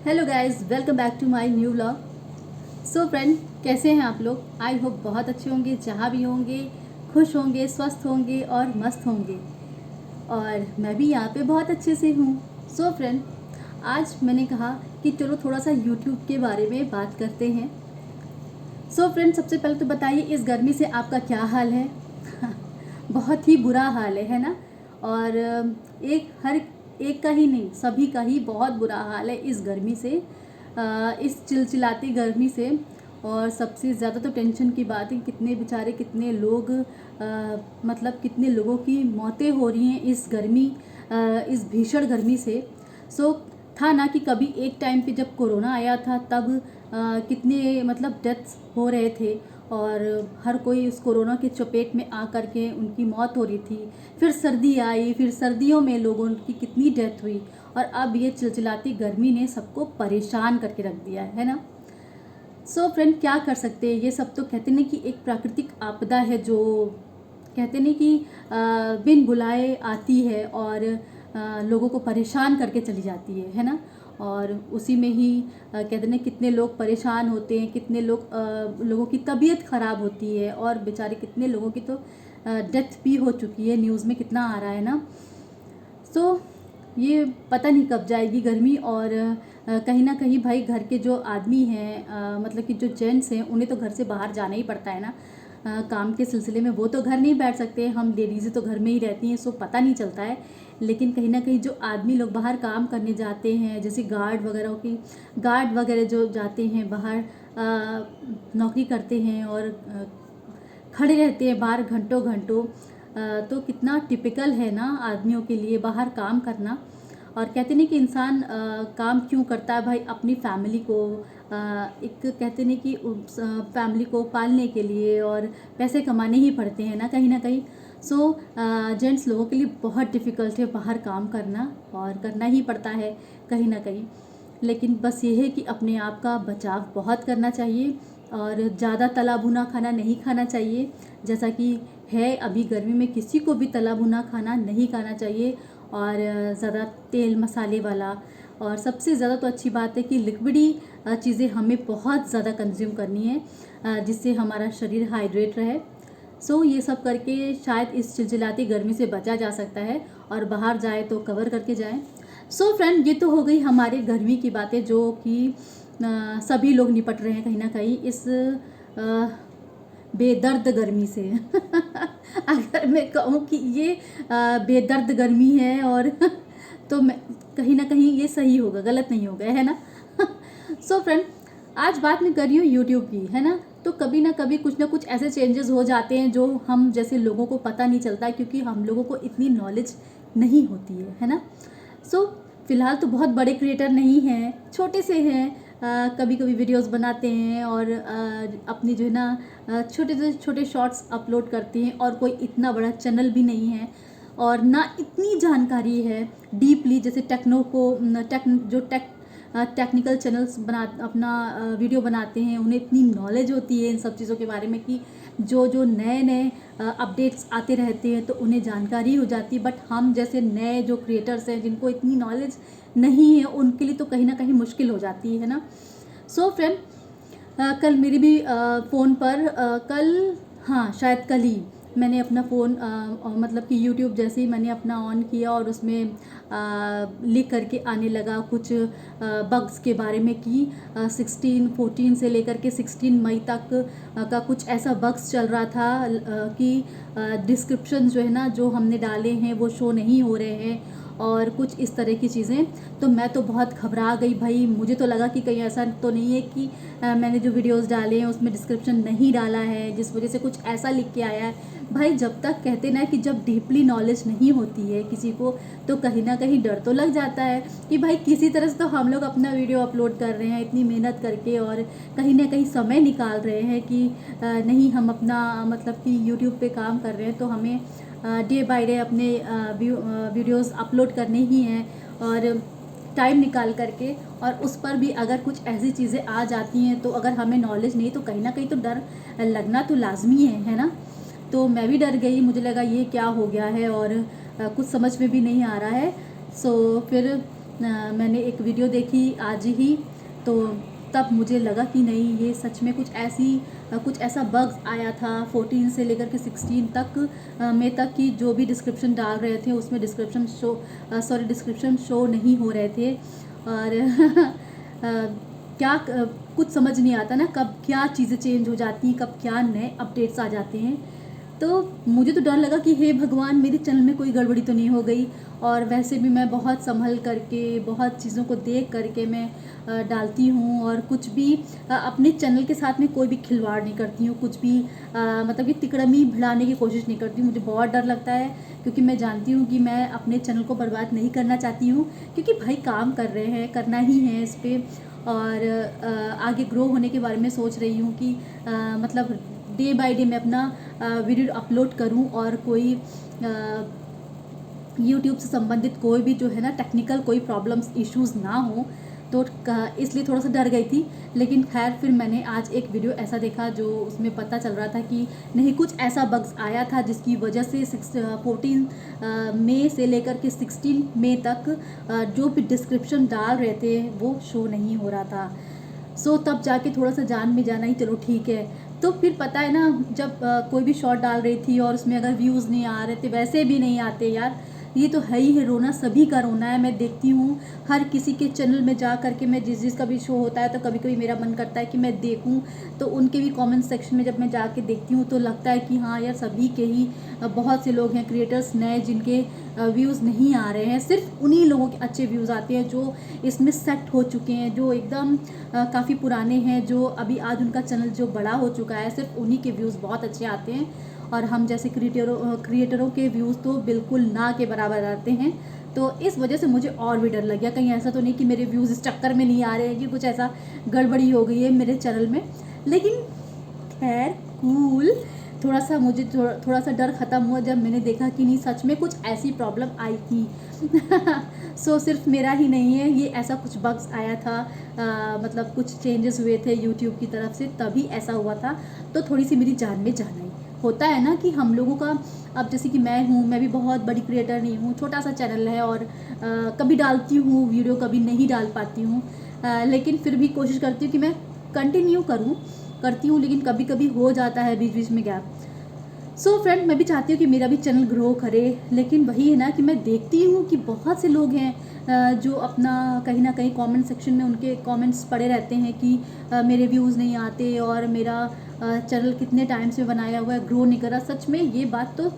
Hello guys, welcome back to my new vlog. So friend, कैसे हैं आप लोग? आई होप बहुत अच्छे होंगे, जहाँ भी होंगे खुश होंगे, स्वस्थ होंगे और मस्त होंगे। और मैं भी यहाँ पे बहुत अच्छे से हूँ। सो फ्रेंड, आज मैंने कहा कि चलो थोड़ा सा यूट्यूब के बारे में बात करते हैं। सो फ्रेंड, सबसे पहले तो बताइए इस गर्मी से आपका क्या हाल है? बहुत ही बुरा हाल है ना? और हर एक का ही नहीं, सभी का ही बहुत बुरा हाल है इस गर्मी से, इस चिलचिलाती गर्मी से। और सबसे ज़्यादा तो टेंशन की बात है, कितने बेचारे, कितने लोग, मतलब कितने लोगों की मौतें हो रही हैं इस गर्मी, इस भीषण गर्मी से। सो था ना कि कभी एक टाइम पे जब कोरोना आया था, तब कितने मतलब डेथ्स हो रहे थे और हर कोई उस कोरोना के चपेट में आ कर के उनकी मौत हो रही थी। फिर सर्दी आई, फिर सर्दियों में लोगों की कितनी डेथ हुई। और अब ये चिलचिलाती गर्मी ने सबको परेशान करके रख दिया है ना? सो फ्रेंड, क्या कर सकते हैं? ये सब तो कहते नहीं कि एक प्राकृतिक आपदा है, जो कहते नहीं कि बिन बुलाए आती है और लोगों को परेशान करके चली जाती है ना? और उसी में ही कहते हैं कितने लोग परेशान होते हैं, कितने लोगों की तबीयत ख़राब होती है और बेचारे कितने लोगों की तो डेथ भी हो चुकी है। न्यूज़ में कितना आ रहा है ना? सो ये पता नहीं कब जाएगी गर्मी। और कहीं ना कहीं भाई, घर के जो आदमी हैं, मतलब कि जो जेंट्स हैं, उन्हें तो घर से बाहर जाना ही पड़ता है ना, काम के सिलसिले में। वो तो घर नहीं बैठ सकते, हम लेडीज़ें तो घर में ही रहती हैं, सो पता नहीं चलता है। लेकिन कहीं ना कहीं जो आदमी लोग बाहर काम करने जाते हैं, जैसे गार्ड वगैरह जो जाते हैं बाहर, नौकरी करते हैं और खड़े रहते हैं बाहर घंटों घंटों, तो कितना टिपिकल है ना आदमियों के लिए बाहर काम करना। और कहते नहीं कि इंसान काम क्यों करता है भाई? अपनी फैमिली को, एक कहते नहीं कि फैमिली को पालने के लिए, और पैसे कमाने ही पड़ते हैं ना कहीं ना कहीं। सो जेंट्स लोगों के लिए बहुत डिफ़िकल्ट है बाहर काम करना, और करना ही पड़ता है कहीं ना कहीं। लेकिन बस ये है कि अपने आप का बचाव बहुत करना चाहिए और ज़्यादा तला भुना खाना नहीं खाना चाहिए। जैसा कि है अभी गर्मी में, किसी को भी तला भुना खाना नहीं खाना चाहिए, और ज़्यादा तेल मसाले वाला। और सबसे ज़्यादा तो अच्छी बात है कि लिक्विडी चीज़ें हमें बहुत ज़्यादा कंज्यूम करनी है, जिससे हमारा शरीर हाइड्रेट रहे। सो ये सब करके शायद इस चिलचिलाती गर्मी से बचा जा सकता है, और बाहर जाए तो कवर करके जाएं। सो फ्रेंड, ये तो हो गई हमारे गर्मी की बातें, जो कि सभी लोग निपट रहे हैं कहीं ना कहीं इस बेदर्द गर्मी से। अगर मैं कहूँ कि ये बेदर्द गर्मी है, और तो मैं कहीं ना कहीं ये सही होगा, गलत नहीं होगा, है ना? सो फ्रेंड, आज बात मैं कर रही हूँ यूट्यूब की, है ना? तो कभी ना कभी कुछ ना कुछ ऐसे चेंजेस हो जाते हैं जो हम जैसे लोगों को पता नहीं चलता, क्योंकि हम लोगों को इतनी नॉलेज नहीं होती है ना? सो फ़िलहाल तो बहुत बड़े क्रिएटर नहीं हैं, छोटे से हैं। कभी कभी वीडियोस बनाते हैं और अपनी जो है ना छोटे से छोटे शॉर्ट्स अपलोड करते हैं, और कोई इतना बड़ा चैनल भी नहीं है, और ना इतनी जानकारी है डीपली, जैसे टेक्निकल चैनल्स अपना वीडियो बनाते हैं, उन्हें इतनी नॉलेज होती है इन सब चीज़ों के बारे में कि जो जो नए नए अपडेट्स आते रहते हैं तो उन्हें जानकारी हो जाती है। बट हम जैसे नए जो क्रिएटर्स हैं, जिनको इतनी नॉलेज नहीं है, उनके लिए तो कहीं ना कहीं मुश्किल हो जाती है ना? सो फ्रेंड, कल मेरी भी फ़ोन पर हाँ शायद कल ही मैंने अपना फ़ोन, मतलब कि यूट्यूब जैसे ही मैंने अपना ऑन किया, और उसमें लिख करके आने लगा कुछ बग्स के बारे में कि 14 से लेकर के 16 मई तक का कुछ ऐसा बग्स चल रहा था, कि डिस्क्रिप्शन जो है ना, जो हमने डाले हैं वो शो नहीं हो रहे हैं, और कुछ इस तरह की चीज़ें। तो मैं तो बहुत घबरा गई भाई। मुझे तो लगा कि कहीं ऐसा तो नहीं है कि मैंने जो वीडियोस डाले हैं उसमें डिस्क्रिप्शन नहीं डाला है, जिस वजह से कुछ ऐसा लिख के आया है। भाई, जब तक कहते ना कि जब डीपली नॉलेज नहीं होती है किसी को, तो कहीं ना कहीं डर तो लग जाता है कि भाई किसी तरह से तो हम लोग अपना वीडियो अपलोड कर रहे हैं इतनी मेहनत करके, और कहीं ना कहीं समय निकाल रहे हैं कि नहीं, हम अपना मतलब कि यूट्यूब पे काम कर रहे हैं, तो हमें डे बाय डे अपने वीडियोस अपलोड करने ही हैं, और टाइम निकाल करके। और उस पर भी अगर कुछ ऐसी चीज़ें आ जाती हैं, तो अगर हमें नॉलेज नहीं, तो कहीं ना कहीं तो डर लगना तो लाजमी है ना? तो मैं भी डर गई, मुझे लगा ये क्या हो गया है, और कुछ समझ में भी नहीं आ रहा है। सो फिर मैंने एक वीडियो देखी आज ही, तो तब मुझे लगा कि नहीं, ये सच में कुछ ऐसा बग्स आया था 14 से लेकर के 16 तक में तक कि जो भी डिस्क्रिप्शन डाल रहे थे उसमें डिस्क्रिप्शन शो नहीं हो रहे थे। और कुछ समझ नहीं आता ना, कब क्या चीज़ें चेंज हो जाती, कब क्या नए अपडेट्स आ जाते हैं। तो मुझे तो डर लगा कि हे भगवान, मेरे चैनल में कोई गड़बड़ी तो नहीं हो गई। और वैसे भी मैं बहुत संभल करके, बहुत चीज़ों को देख करके मैं डालती हूँ, और कुछ भी अपने चैनल के साथ में कोई भी खिलवाड़ नहीं करती हूँ, कुछ भी मतलब कि तिकड़मी भिड़ाने की कोशिश नहीं करती हूँ। मुझे बहुत डर लगता है, क्योंकि मैं जानती हूँ कि मैं अपने चैनल को बर्बाद नहीं करना चाहती हूँ, क्योंकि भाई काम कर रहे हैं, करना ही है इस पर। और आगे ग्रो होने के बारे में सोच रही हूँ कि मतलब डे बाय डे मैं अपना वीडियो अपलोड करूं, और कोई यूट्यूब से संबंधित कोई भी जो है ना टेक्निकल कोई प्रॉब्लम्स इश्यूज़ ना हो। तो इसलिए थोड़ा सा डर गई थी। लेकिन खैर, फिर मैंने आज एक वीडियो ऐसा देखा जो उसमें पता चल रहा था कि नहीं, कुछ ऐसा बग्स आया था जिसकी वजह से 14 मई से लेकर के 16 मई तक जो भी डिस्क्रिप्शन डाल रहे थे वो शो नहीं हो रहा था। सो तब जाके थोड़ा सा जान में जाना ही, चलो ठीक है। तो फिर पता है ना, जब कोई भी शॉट डाल रही थी और उसमें अगर व्यूज़ नहीं आ रहे थे, वैसे भी नहीं आते यार, ये तो है ही है, रोना सभी का रोना है। मैं देखती हूँ हर किसी के चैनल में जा करके, मैं जिसका भी शो होता है तो कभी कभी मेरा मन करता है कि मैं देखूँ, तो उनके भी कमेंट सेक्शन में जब मैं जाके देखती हूँ तो लगता है कि हाँ यार, सभी के ही बहुत से लोग हैं क्रिएटर्स नए जिनके व्यूज़ नहीं आ रहे हैं। सिर्फ उन्हीं लोगों के अच्छे व्यूज़ आते हैं जो इसमें सेट हो चुके हैं, जो एकदम काफ़ी पुराने हैं, जो अभी आज उनका चैनल जो बड़ा हो चुका है, सिर्फ उन्हीं के व्यूज़ बहुत अच्छे आते हैं। और हम जैसे क्रिएटरों के व्यूज़ तो बिल्कुल ना के बराबर आते हैं। तो इस वजह से मुझे और भी डर लग गया, कहीं ऐसा तो नहीं कि मेरे व्यूज़ इस चक्कर में नहीं आ रहे हैं कि कुछ ऐसा गड़बड़ी हो गई है मेरे चैनल में। लेकिन खैर कूल, थोड़ा सा डर ख़त्म हुआ जब मैंने देखा कि नहीं, सच में कुछ ऐसी प्रॉब्लम आई थी। सो सिर्फ मेरा ही नहीं है ये, ऐसा कुछ बग्स आया था, मतलब कुछ चेंजेस हुए थे यूट्यूब की तरफ से, तभी ऐसा हुआ था। तो थोड़ी सी मेरी जान में जान आई। होता है ना कि हम लोगों का, अब जैसे कि मैं भी बहुत बड़ी क्रिएटर नहीं हूँ, छोटा सा चैनल है, और कभी डालती हूँ वीडियो, कभी नहीं डाल पाती हूँ, लेकिन फिर भी कोशिश करती हूँ कि मैं कंटिन्यू करती हूँ, लेकिन कभी कभी हो जाता है बीच बीच में गैप। सो फ्रेंड, मैं भी चाहती हूँ कि मेरा भी चैनल ग्रो करे, लेकिन वही है ना कि मैं देखती हूँ कि बहुत से लोग हैं जो अपना कहीं ना कहीं कमेंट सेक्शन में उनके कमेंट्स पड़े रहते हैं कि मेरे व्यूज़ नहीं आते, और मेरा चैनल कितने टाइम से बनाया हुआ है, ग्रो नहीं कर रहा। सच में ये बात तो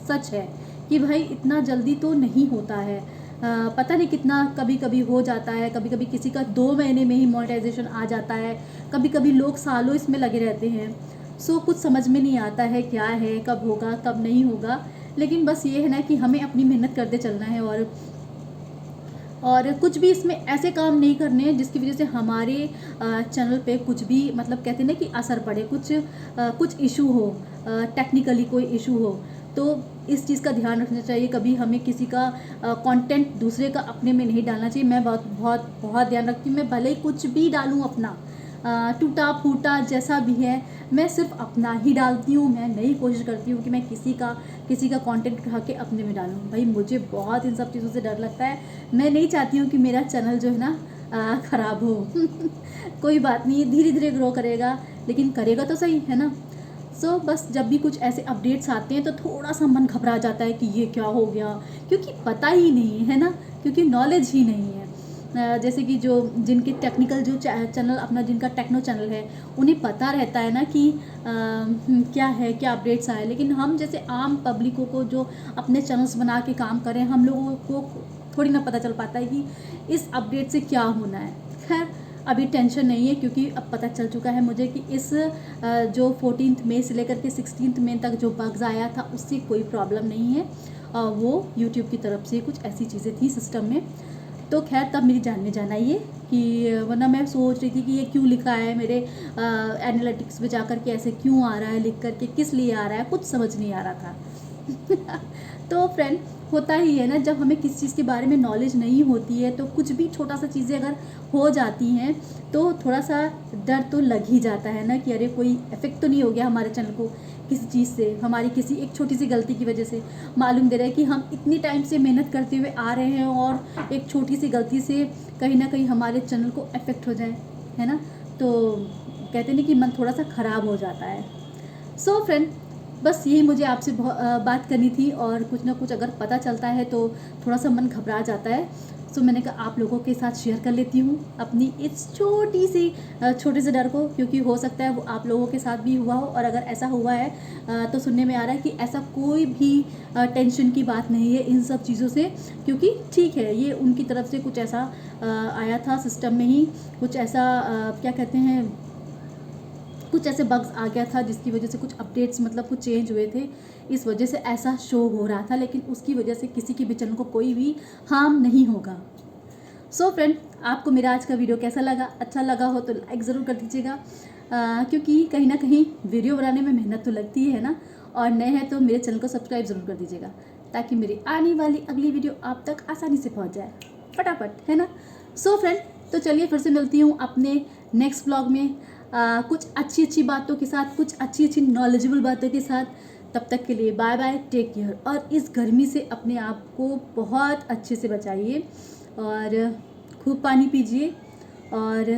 सच है कि भाई इतना जल्दी तो नहीं होता है, पता नहीं कितना कभी कभी हो जाता है, कभी कभी किसी का 2 महीने में ही मोनेटाइजेशन आ जाता है, कभी कभी लोग सालों इसमें लगे रहते हैं। सो कुछ समझ में नहीं आता है क्या है, कब होगा कब नहीं होगा। लेकिन बस ये है ना कि हमें अपनी मेहनत करते चलना है, और कुछ भी इसमें ऐसे काम नहीं करने हैं जिसकी वजह से हमारे चैनल पे कुछ भी, मतलब कहते हैं ना कि असर पड़े, कुछ इशू हो, टेक्निकली कोई इशू हो। तो इस चीज़ का ध्यान रखना चाहिए। कभी हमें किसी का कंटेंट दूसरे का अपने में नहीं डालना चाहिए। मैं बहुत बहुत बहुत ध्यान रखती हूँ, मैं भले ही कुछ भी डालूँ अपना, टूटा फूटा जैसा भी है, मैं सिर्फ अपना ही डालती हूँ। मैं नहीं कोशिश करती हूँ कि मैं किसी का कंटेंट उठा के अपने में डालूँ। भाई मुझे बहुत इन सब चीज़ों से डर लगता है। मैं नहीं चाहती हूँ कि मेरा चैनल जो है ना ख़राब हो। कोई बात नहीं, धीरे धीरे ग्रो करेगा, लेकिन करेगा तो सही, है ना। सो बस जब भी कुछ ऐसे अपडेट्स आते हैं तो थोड़ा सा मन घबरा जाता है कि ये क्या हो गया, क्योंकि पता ही नहीं है ना, क्योंकि नॉलेज ही नहीं है। जैसे कि जो जिनके टेक्निकल जो चैनल अपना, जिनका टेक्नो चैनल है, उन्हें पता रहता है ना कि क्या है, क्या अपडेट्स आए। लेकिन हम जैसे आम पब्लिकों को जो अपने चैनल्स बना के काम करें, हम लोगों को थोड़ी ना पता चल पाता है कि इस अपडेट से क्या होना है। खैर अभी टेंशन नहीं है, क्योंकि अब पता चल चुका है मुझे कि इस जो 14 मई से लेकर के 16 मई तक जो बग्स आया था उससे कोई प्रॉब्लम नहीं है, वो यूट्यूब की तरफ से कुछ ऐसी चीज़ें थी सिस्टम में। तो खैर तब मेरी जान में जान आई है कि, वरना मैं सोच रही थी कि ये क्यों लिखा है मेरे एनालिटिक्स में जाकर के, ऐसे क्यों आ रहा है लिख करके, किस लिए आ रहा है, कुछ समझ नहीं आ रहा था। तो फ्रेंड, होता ही है ना, जब हमें किसी चीज़ के बारे में नॉलेज नहीं होती है तो कुछ भी छोटा सा चीज़ें अगर हो जाती हैं तो थोड़ा सा डर तो लग ही जाता है ना, कि अरे कोई इफेक्ट तो नहीं हो गया हमारे चैनल को किसी चीज़ से, हमारी किसी एक छोटी सी गलती की वजह से। मालूम दे रहा है कि हम इतनी टाइम से मेहनत करते हुए आ रहे हैं और एक छोटी सी गलती से कहीं ना कहीं हमारे चैनल को इफेक्ट हो जाए, है ना। तो कहते नहीं कि मन थोड़ा सा ख़राब हो जाता है। सो फ्रेंड, बस यही मुझे आपसे बात करनी थी, और कुछ ना कुछ अगर पता चलता है तो थोड़ा सा मन घबरा जाता है। सो मैंने कहा आप लोगों के साथ शेयर कर लेती हूँ अपनी इस छोटे से डर को, क्योंकि हो सकता है वो आप लोगों के साथ भी हुआ हो, और अगर ऐसा हुआ है तो सुनने में आ रहा है कि ऐसा कोई भी टेंशन की बात नहीं है इन सब चीज़ों से, क्योंकि ठीक है ये उनकी तरफ से कुछ ऐसा आया था सिस्टम में ही, कुछ ऐसा क्या कहते हैं, कुछ ऐसे बग्स आ गया था जिसकी वजह से कुछ अपडेट्स मतलब कुछ चेंज हुए थे, इस वजह से ऐसा शो हो रहा था, लेकिन उसकी वजह से किसी की भी चैनल को कोई भी हार्म नहीं होगा। सो फ्रेंड, आपको मेरा आज का वीडियो कैसा लगा? अच्छा लगा हो तो लाइक ज़रूर कर दीजिएगा, क्योंकि कहीं ना कहीं वीडियो बनाने में मेहनत तो लगती है ना, और नए हैं तो मेरे चैनल को सब्सक्राइब ज़रूर कर दीजिएगा, ताकि मेरी आने वाली अगली वीडियो आप तक आसानी से पहुँच जाए फटाफट, है ना। सो फ्रेंड, तो चलिए फिर से मिलती हूँ अपने नेक्स्ट व्लॉग में कुछ अच्छी बातों के साथ, कुछ अच्छी नॉलेजेबल बातों के साथ। तब तक के लिए बाय बाय, टेक केयर, और इस गर्मी से अपने आप को बहुत अच्छे से बचाइए, और खूब पानी पीजिए, और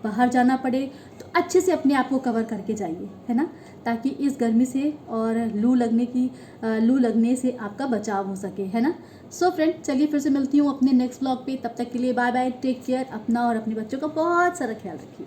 बाहर जाना पड़े तो अच्छे से अपने आप को कवर करके जाइए, है ना, ताकि इस गर्मी से और लू लगने से आपका बचाव हो सके, है ना। सो फ्रेंड, चलिए फिर से मिलती हूँ अपने नेक्स्ट व्लॉग पे। तब तक के लिए बाय बाय, टेक केयर, अपना और अपने बच्चों का बहुत सारा ख्याल रखिए।